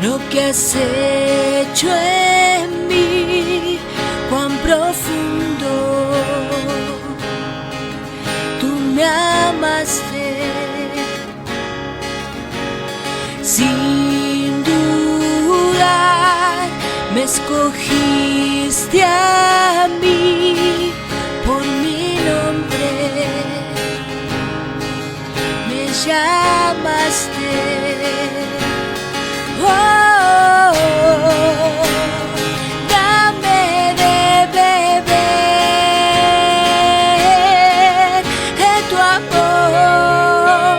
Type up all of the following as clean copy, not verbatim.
lo que has hecho en mí, cuán profundo tú me amaste. Sin dudar me escogiste a mí por mi nombre, me llamaste. Oh, dame de beber de tu amor,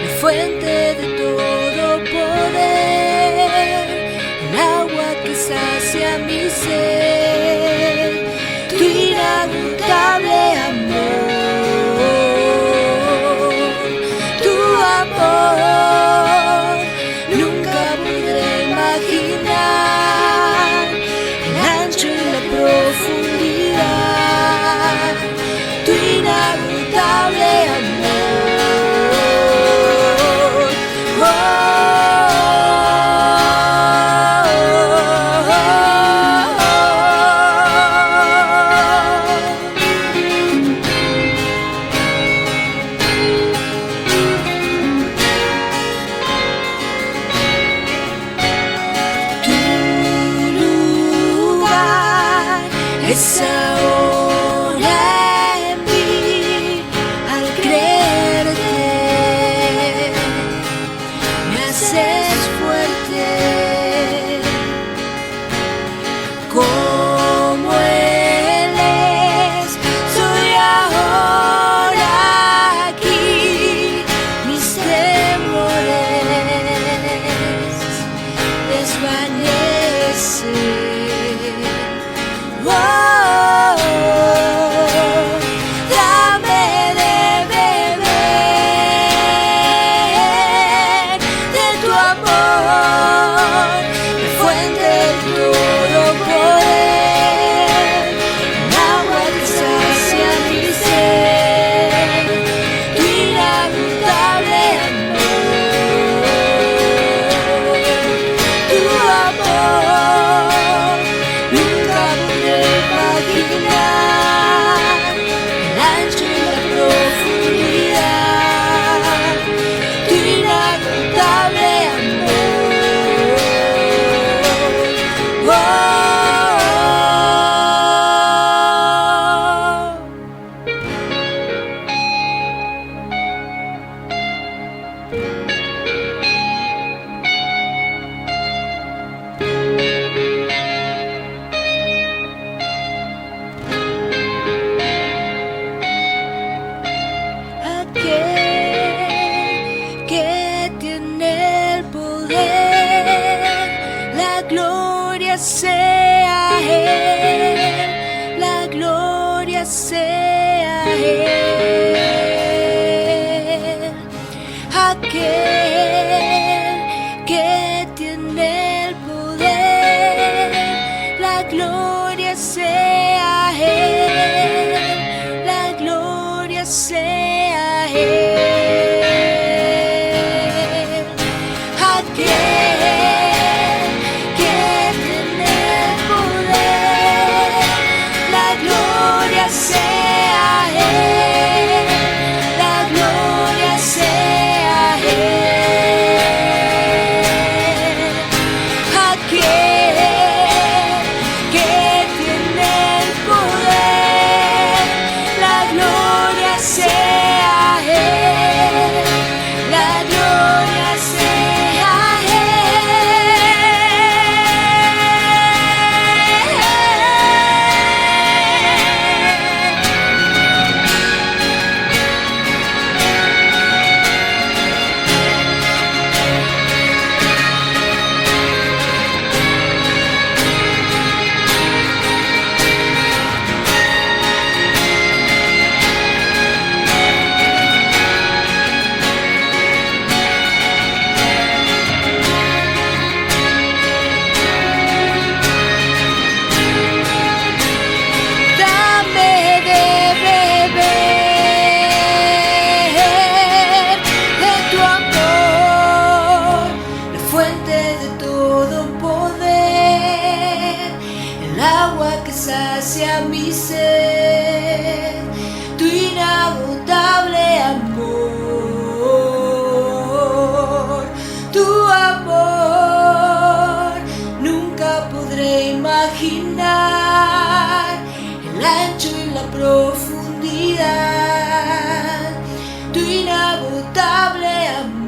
la fuente de todo poder, el agua que sacia mi sed, tu inagotable amor, tu amor. Nunca podré imaginar el ancho y la profundidad, tu inagotable amor. Oh, es ahora en mí, al creerte me haces fuerte, como Él es, soy ahora aquí, mis temores desvanecen. Oh, dame de beber de tu amor, la fuente de todo poder, el agua que sacia mi sed, tu inagotable amor, tu amor. Nunca podré imaginar el ancho y la profundidad, tu inagotable amor. Oh, aquel que tiene el poder, la gloria sea Él, la gloria sea Él. Aquel que tiene el poder, la gloria sea Él, la gloria sea Él. Aquel que tiene el poder, la gloria sea Él. sed, tu inagotable amor, tu amor. Nunca podré imaginar el ancho y la profundidad, tu inagotable amor.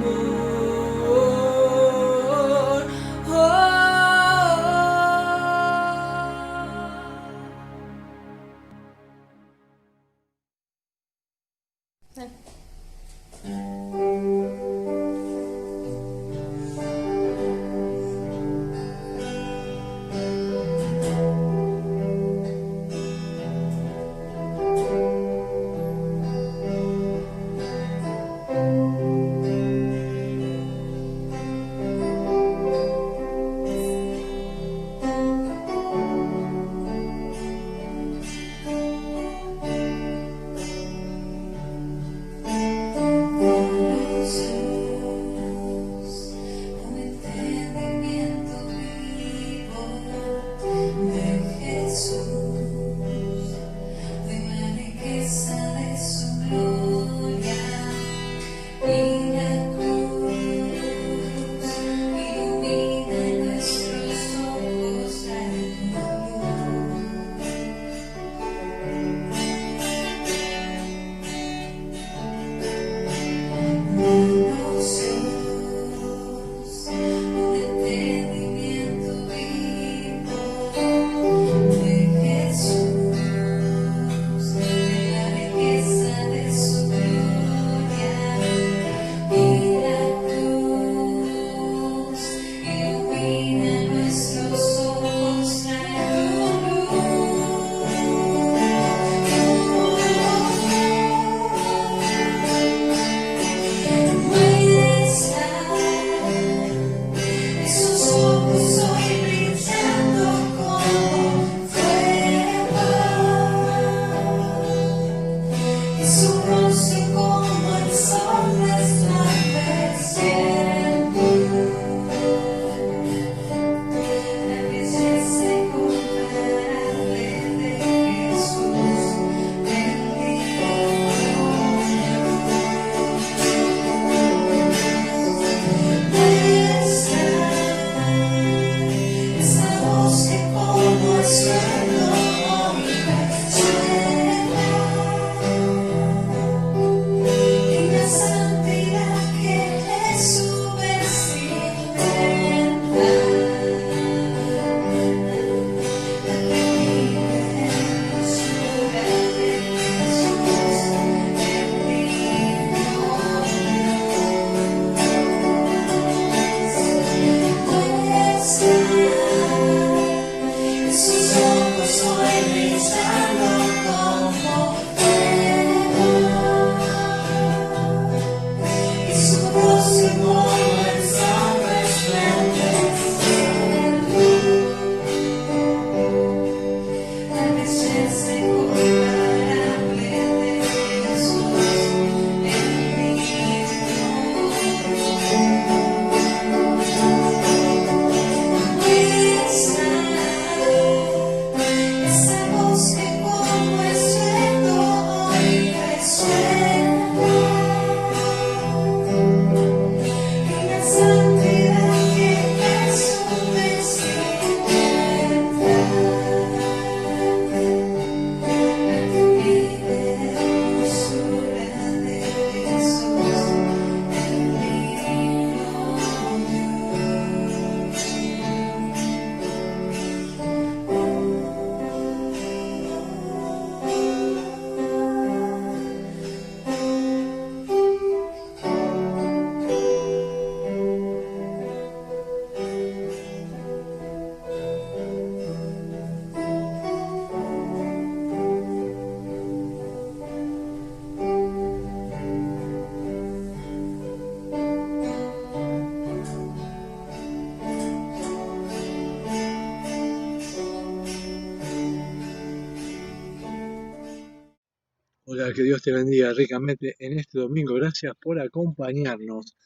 Hola, que Dios te bendiga ricamente en este domingo. Gracias por acompañarnos.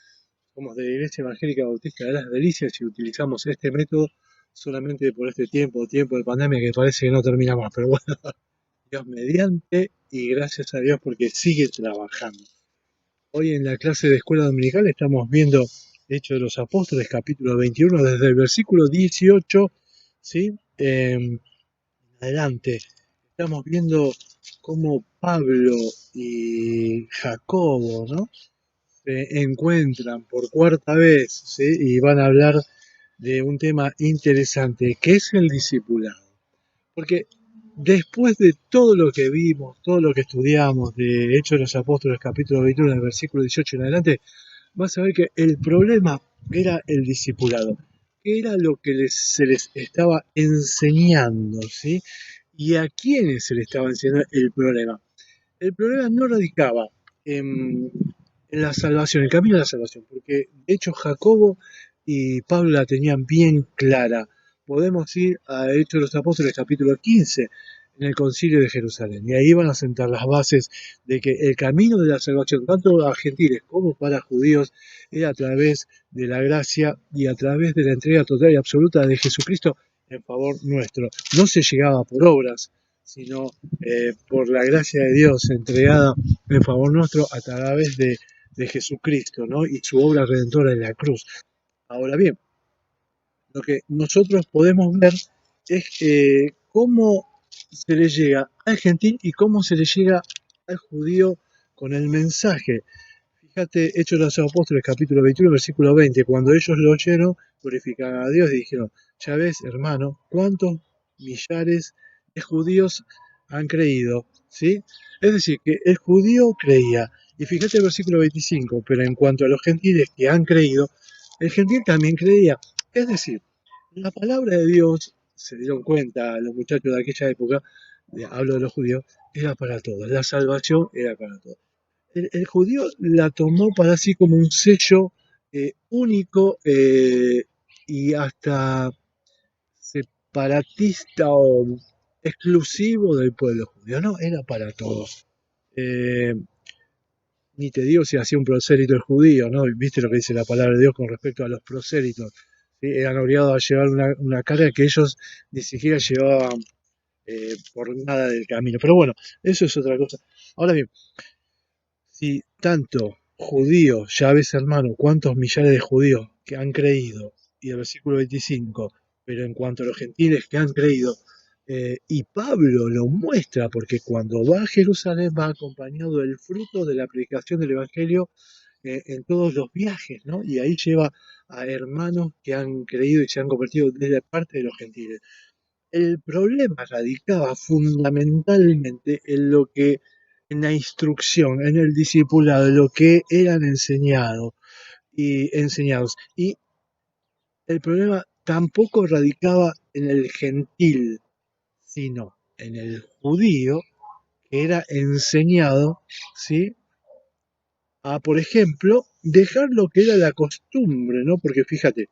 Somos de la Iglesia Evangélica Bautista de las Delicias y utilizamos este método solamente por este tiempo de pandemia que parece que no termina más. Pero bueno, Dios mediante, y gracias a Dios porque sigue trabajando. Hoy en la clase de escuela dominical estamos viendo Hechos de los Apóstoles, capítulo 21, desde el versículo 18, ¿sí? Adelante. Estamos viendo cómo Pablo y Jacobo, ¿no? Se encuentran por cuarta vez, ¿sí? Y van a hablar de un tema interesante, que es el discipulado. Porque después de todo lo que vimos, todo lo que estudiamos de Hechos de los Apóstoles, capítulo 21, del versículo 18 en adelante, vas a ver que el problema era el discipulado, que era lo que se les estaba enseñando, ¿sí? ¿Y a quiénes se les estaba enseñando el problema? El problema no radicaba en la salvación, el camino a la salvación, porque de hecho Jacobo y Pablo la tenían bien clara. Podemos ir a Hechos de los Apóstoles capítulo 15 en el concilio de Jerusalén, y ahí van a sentar las bases de que el camino de la salvación, tanto a gentiles como para judíos, era a través de la gracia y a través de la entrega total y absoluta de Jesucristo en favor nuestro. No se llegaba por obras, sino por la gracia de Dios entregada en favor nuestro a través de Jesucristo, ¿no? Y su obra redentora en la cruz. Ahora bien, lo que nosotros podemos ver es cómo se le llega al gentil y cómo se le llega al judío con el mensaje. Fíjate, Hechos de los Apóstoles, capítulo 21, versículo 20, cuando ellos lo oyeron, glorificaron a Dios y dijeron, ya ves, hermano, cuántos millares de judíos han creído, ¿sí? Es decir, que el judío creía. Y fíjate el versículo 25, pero en cuanto a los gentiles que han creído, el gentil también creía. Es decir, la palabra de Dios, se dieron cuenta los muchachos de aquella época, hablo de los judíos, era para todos. La salvación era para todos. El judío la tomó para sí como un sello único y hasta separatista o exclusivo del pueblo judío. No, era para todos. Eh, Ni te digo si hacía un prosélito el judío, ¿no? Viste lo que dice la palabra de Dios con respecto a los prosélitos. ¿Sí? Eran obligados a llevar una carga que ellos ni siquiera llevaban por nada del camino. Pero bueno, eso es otra cosa. Ahora bien, si tanto judíos, ya ves hermano, cuántos millares de judíos que han creído, y el versículo 25, pero en cuanto a los gentiles que han creído, y Pablo lo muestra, porque cuando va a Jerusalén va acompañado del fruto de la predicación del Evangelio en todos los viajes, ¿no? Y ahí lleva a hermanos que han creído y se han convertido desde parte de los gentiles. El problema radicaba fundamentalmente en lo que, en la instrucción, en el discipulado, en lo que eran enseñados. Y el problema tampoco radicaba en el gentil, sino en el judío que era enseñado, ¿sí? A, por ejemplo, dejar lo que era la costumbre, ¿no? Porque fíjate,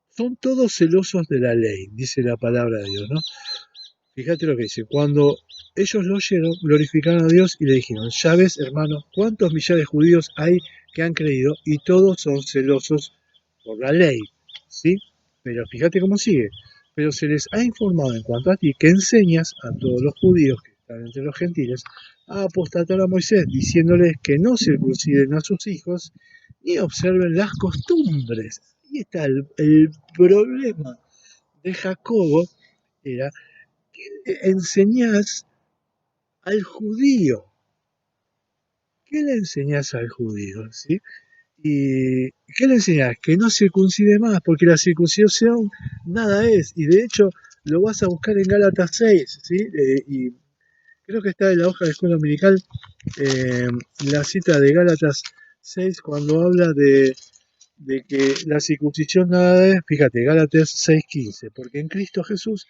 son todos celosos de la ley, dice la palabra de Dios, ¿no? Fíjate lo que dice, cuando ellos lo oyeron, glorificaron a Dios y le dijeron, ya ves, hermano, cuántos millares de judíos hay que han creído y todos son celosos por la ley, ¿sí? Pero fíjate cómo sigue, pero se les ha informado en cuanto a ti que enseñas a todos los judíos que están entre los gentiles a apostatar a Moisés, diciéndoles que no circunciden a sus hijos ni observen las costumbres. Y está el problema de Jacobo, era enseñás al judío. ¿Qué le enseñás al judío? ¿Sí? ¿Y qué le enseñás? Que no circuncide más, porque la circuncisión nada es. Y de hecho lo vas a buscar en Gálatas 6, ¿sí? Y creo que está en la hoja de escuela dominical eh, la cita de Gálatas 6 cuando habla de que la circuncisión nada es. Fíjate, Gálatas 6:15, porque en Cristo Jesús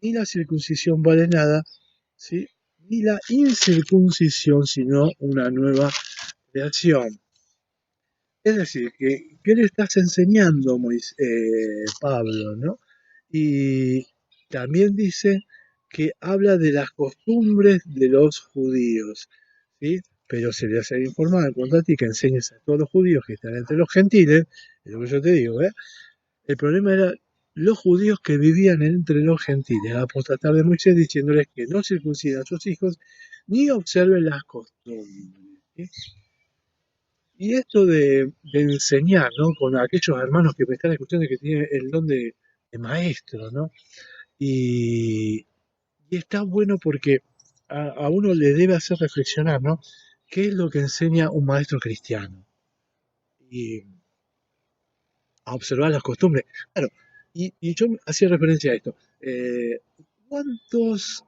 ni la circuncisión vale nada, ¿sí? Ni la incircuncisión, sino una nueva creación. Es decir, que, ¿qué le estás enseñando, Pablo, ¿no? Y también dice que habla de las costumbres de los judíos, ¿sí? Pero se le hace informar en cuanto a ti que enseñes a todos los judíos que están entre los gentiles, es lo que yo te digo, ¿eh? El problema era los judíos que vivían entre los gentiles, apostatar de Moisés, diciéndoles que no circuncidan a sus hijos ni observen las costumbres. ¿Sí? Y esto de enseñar, ¿no? Con aquellos hermanos que me están escuchando y que tienen el don de maestro, ¿no? Y, y está bueno porque a uno le debe hacer reflexionar, ¿no? ¿Qué es lo que enseña un maestro cristiano? Y a observar las costumbres. Claro, y yo hacía referencia a esto. ¿Cuántos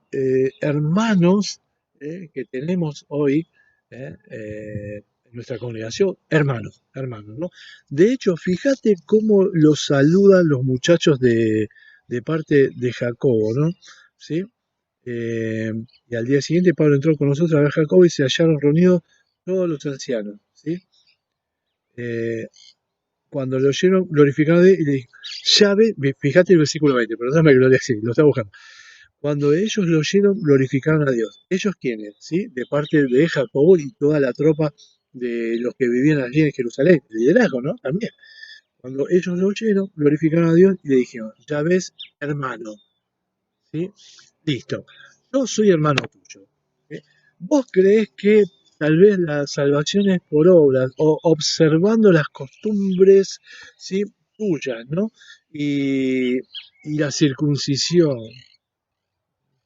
hermanos que tenemos hoy en nuestra congregación? Hermanos, ¿no? De hecho, fíjate cómo los saludan los muchachos de parte de Jacobo, ¿no? ¿Sí? Eh, y al día siguiente Pablo entró con nosotros a ver a Jacobo y se hallaron reunidos todos los ancianos, ¿sí? Eh, Cuando lo oyeron, glorificaron a Dios y le dijo, ya ve, fíjate el versículo 20, pero dame gloria así, lo está buscando. Cuando ellos lo oyeron, glorificaron a Dios. ¿Ellos quiénes? ¿Sí? De parte de Jacobo y toda la tropa de los que vivían allí en Jerusalén, el liderazgo, ¿no? También. Cuando ellos lo oyeron, glorificaron a Dios y le dijeron, ya ves, hermano, ¿sí? Listo, yo soy hermano tuyo. ¿Sí? ¿Vos creés que tal vez la salvación es por obras o observando las costumbres, ¿sí? Tuyas, ¿no? Y la circuncisión,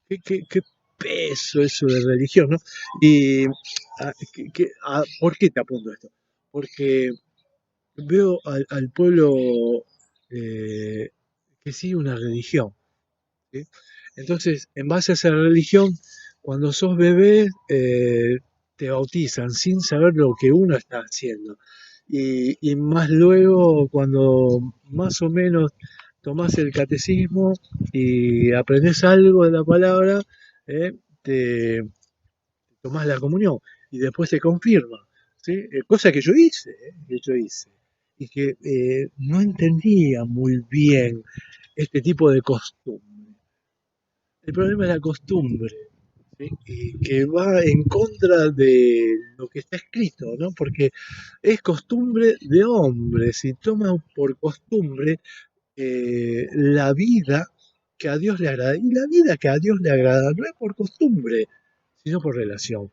qué peso eso de religión, ¿no? Y ¿por qué te apunto esto? Porque veo al pueblo eh, que sigue una religión. ¿Sí? Entonces, en base a esa religión, cuando sos bebé, te bautizan sin saber lo que uno está haciendo. Y más luego, cuando más o menos tomás el catecismo y aprendes algo de la palabra, te tomás la comunión y después te confirma. ¿Sí? Cosa que yo hice, y que no entendía muy bien este tipo de costumbre. El problema es la costumbre, ¿sí? Y que va en contra de lo que está escrito, ¿no? Porque es costumbre de hombres y toma por costumbre la vida que a Dios le agrada. Y la vida que a Dios le agrada no es por costumbre, sino por relación.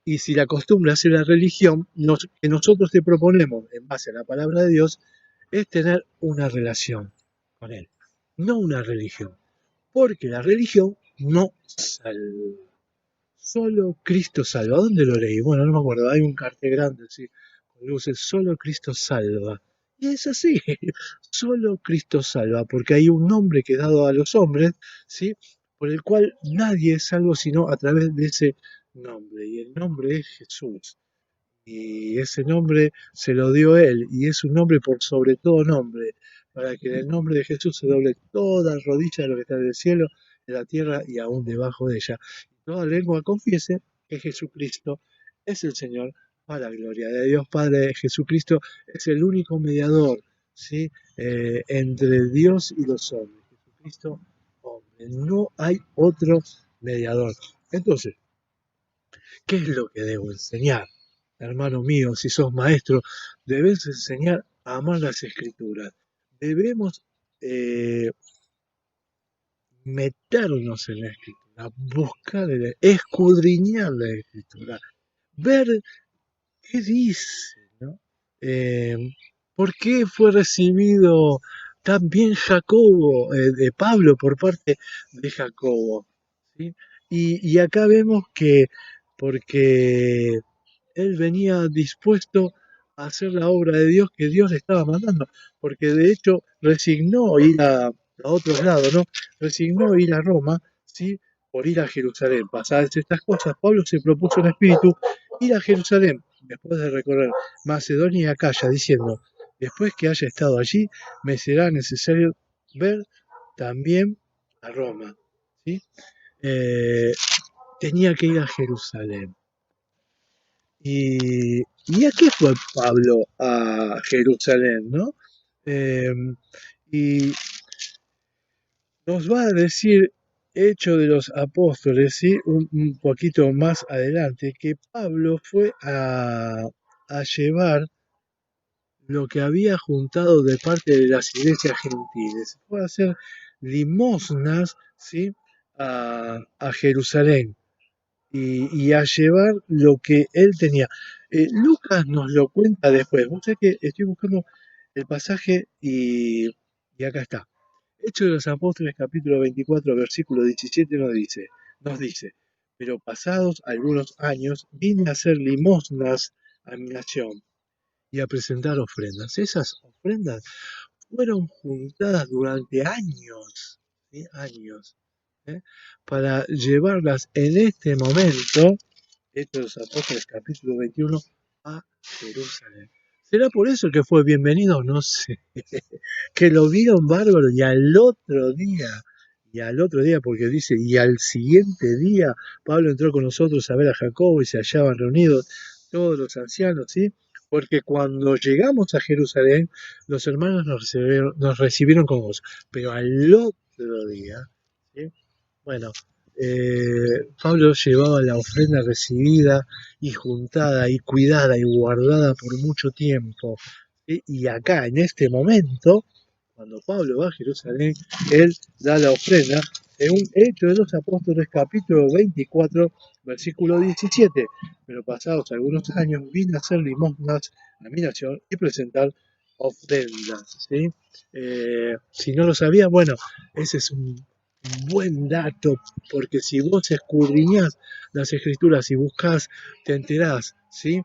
Y si la costumbre hace la religión, que nosotros te proponemos en base a la palabra de Dios, es tener una relación con Él, no una religión. Porque la religión no salva. Solo Cristo salva. ¿Dónde lo leí? Bueno, no me acuerdo. Hay un cartel grande, sí, con luces. Solo Cristo salva. Y es así. Solo Cristo salva. Porque hay un nombre que es dado a los hombres, ¿sí? Por el cual nadie es salvo sino a través de ese nombre. Y el nombre es Jesús. Y ese nombre se lo dio Él, y es un nombre por sobre todo nombre, para que en el nombre de Jesús se doble toda rodilla de lo que está en el cielo, en la tierra y aún debajo de ella. Y toda lengua confiese que Jesucristo es el Señor, para la gloria de Dios Padre. Jesucristo es el único mediador, ¿sí? Entre Dios y los hombres. Jesucristo, hombre. No hay otro mediador. Entonces, ¿qué es lo que debo enseñar? Hermano mío, si sos maestro, debes enseñar a amar las escrituras. Debemos eh, meternos en la escritura, buscar, escudriñar la escritura, ver qué dice, ¿no? Eh, ¿Por qué fue recibido tan bien Jacobo, de Pablo por parte de Jacobo? ¿Sí? Y acá vemos que porque él venía dispuesto a hacer la obra de Dios que Dios le estaba mandando, porque de hecho resignó ir a otros lados, ¿no? Resignó ir a Roma, ¿sí? Por ir a Jerusalén. Pasadas estas cosas, Pablo se propuso en espíritu ir a Jerusalén, después de recorrer Macedonia y Acaya, diciendo, después que haya estado allí, me será necesario ver también a Roma, ¿sí? Eh, Tenía que ir a Jerusalén. ¿Y a qué fue Pablo a Jerusalén, no? Eh, y nos va a decir Hecho de los Apóstoles, ¿sí? Un poquito más adelante, que Pablo fue a llevar lo que había juntado de parte de las iglesias gentiles. Fue a hacer limosnas, ¿sí? a Jerusalén y a llevar lo que él tenía. Lucas nos lo cuenta después. Vos sabés que estoy buscando el pasaje y acá está. Hechos de los Apóstoles, capítulo 24, versículo 17 nos dice, pero pasados algunos años vine a hacer limosnas a mi nación y a presentar ofrendas. Esas ofrendas fueron juntadas durante años, ¿sí? Años, ¿eh? Para llevarlas en este momento, Hechos de los Apóstoles capítulo 21, a Jerusalén. ¿Será por eso que fue bienvenido? No sé. Que lo vieron bárbaro y al otro día, porque dice, y al siguiente día, Pablo entró con nosotros a ver a Jacobo y se hallaban reunidos todos los ancianos, ¿sí? Porque cuando llegamos a Jerusalén, los hermanos nos recibieron con gozo. Pero al otro día, ¿sí? Bueno, Pablo llevaba la ofrenda recibida y juntada y cuidada y guardada por mucho tiempo. ¿Sí? Y acá, en este momento, cuando Pablo va a Jerusalén, él da la ofrenda según Hechos de los Apóstoles, capítulo 24, versículo 17. Pero pasados algunos años vine a hacer limosnas a mi nación y presentar ofrendas. ¿Sí? Si no lo sabía, bueno, ese es un buen dato, porque si vos escudriñás las escrituras y buscás, te enterás, ¿sí?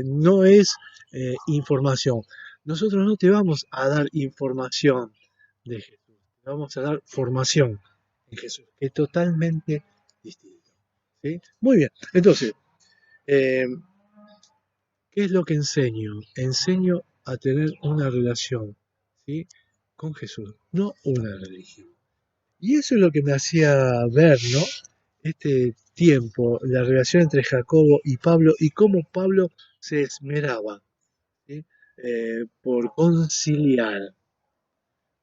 No es información. Nosotros no te vamos a dar información de Jesús, te vamos a dar formación en Jesús, que es totalmente distinto. ¿Sí? Muy bien, entonces, eh, ¿qué es lo que enseño? Enseño a tener una relación, ¿sí? Con Jesús, no una religión. Y eso es lo que me hacía ver, ¿no? Este tiempo, la relación entre Jacobo y Pablo y cómo Pablo se esmeraba, ¿sí? Por conciliar.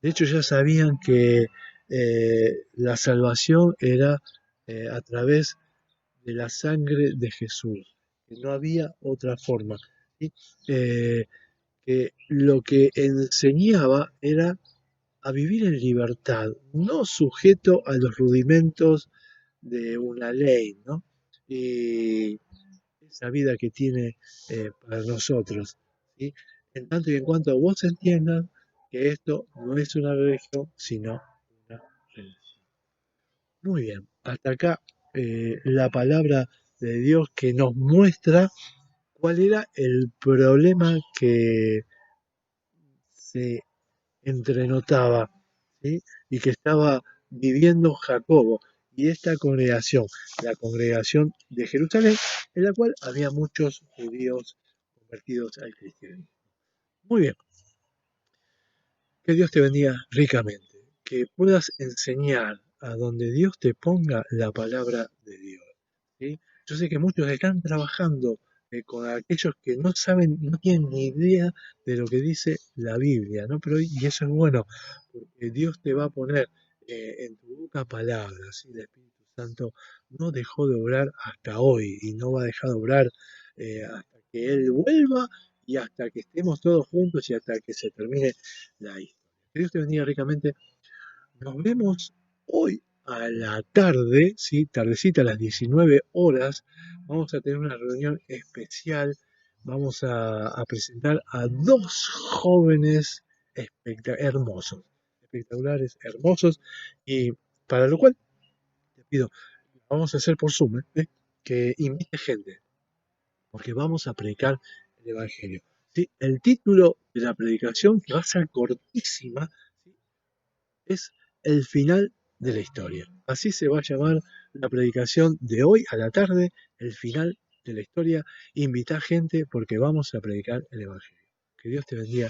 De hecho, ya sabían que la salvación era a través de la sangre de Jesús, que no había otra forma. ¿Sí? Que lo que enseñaba era a vivir en libertad, no sujeto a los rudimentos de una ley, ¿no? Y esa vida que tiene para nosotros, ¿sí? En tanto y en cuanto vos entiendas que esto no es una religión, sino una relación. Muy bien, hasta acá la palabra de Dios que nos muestra cuál era el problema que se entrenotaba, ¿sí? Y que estaba viviendo Jacobo y esta congregación, la congregación de Jerusalén, en la cual había muchos judíos convertidos al cristianismo. Muy bien, que Dios te bendiga ricamente, que puedas enseñar a donde Dios te ponga la palabra de Dios. ¿Sí? Yo sé que muchos están trabajando con aquellos que no saben, no tienen ni idea de lo que dice la Biblia, ¿no? Pero, y eso es bueno, porque Dios te va a poner en tu boca palabras, ¿sí? El Espíritu Santo no dejó de obrar hasta hoy y no va a dejar de obrar hasta que Él vuelva y hasta que estemos todos juntos y hasta que se termine la historia. Que Dios te bendiga ricamente. Nos vemos hoy a la tarde, ¿sí? Tardecita a las 19 horas. Vamos a tener una reunión especial. Vamos a presentar a dos jóvenes hermosos, espectaculares, hermosos. Y para lo cual te pido, vamos a hacer por Zoom, que invite gente, porque vamos a predicar el Evangelio. ¿Sí? El título de la predicación, que va a ser cortísima, ¿sí? Es el final de la historia. Así se va a llamar la predicación de hoy a la tarde, el final de la historia. Invita gente porque vamos a predicar el Evangelio. Que Dios te bendiga